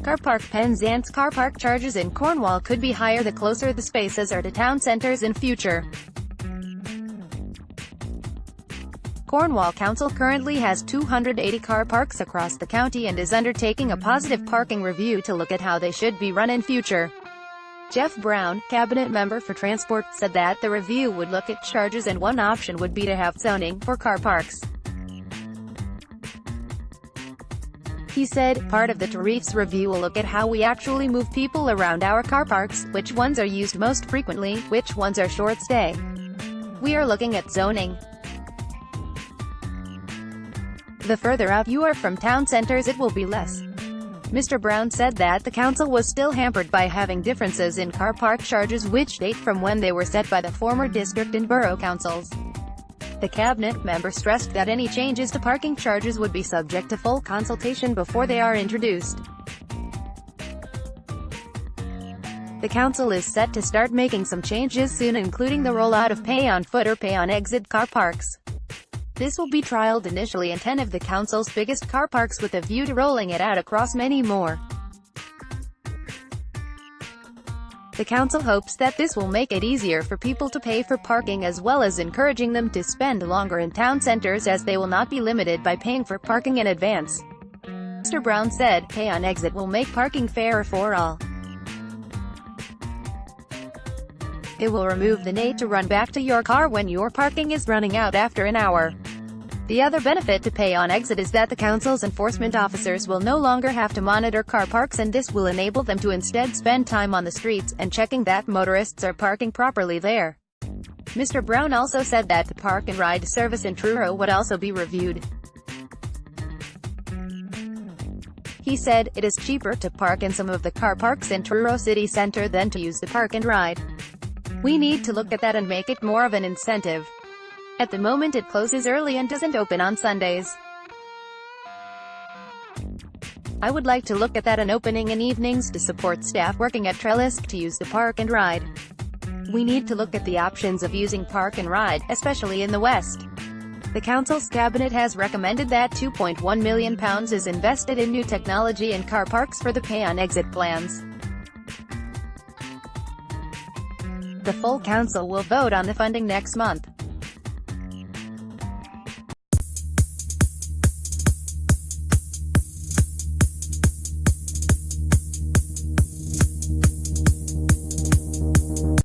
Car park. Penzance car park charges in Cornwall could be higher the closer the spaces are to town centres in future. Cornwall Council currently has 280 car parks across the county and is undertaking a positive parking review to look at how they should be run in future. Geoff Brown, cabinet member for transport, said that the review would look at charges and one option would be to have zoning for car parks. He said, part of the tarrifs review will look at how we actually move people around our car parks, which ones are used most frequently, which ones are short stay. We are looking at zoning. The further out you are from town centres it will be less. Mr. Brown said that the council was still hampered by having differences in car park charges which date from when they were set by the former district and borough councils. The cabinet member stressed that any changes to parking charges would be subject to full consultation before they are introduced. The council is set to start making some changes soon, including the rollout of pay-on-foot or pay-on-exit car parks. This will be trialed initially in 10 of the council's biggest car parks with a view to rolling it out across many more. The council hopes that this will make it easier for people to pay for parking as well as encouraging them to spend longer in town centres as they will not be limited by paying for parking in advance. Mr. Brown said, pay on exit will make parking fairer for all. It will remove the need to run back to your car when your parking is running out after an hour. The other benefit to pay on exit is that the council's enforcement officers will no longer have to monitor car parks, and this will enable them to instead spend time on the streets and checking that motorists are parking properly there. Mr. Brown also said that the park and ride service in Truro would also be reviewed. He said, it is cheaper to park in some of the car parks in Truro city centre than to use the park and ride. We need to look at that and make it more of an incentive. At the moment it closes early and doesn't open on Sundays. I would like to look at that and opening in evenings to support staff working at Trellis to use the park and ride. We need to look at the options of using park and ride, especially in the West. The council's cabinet has recommended that £2.1 million is invested in new technology in car parks for the pay-on-exit plans. The full council will vote on the funding next month.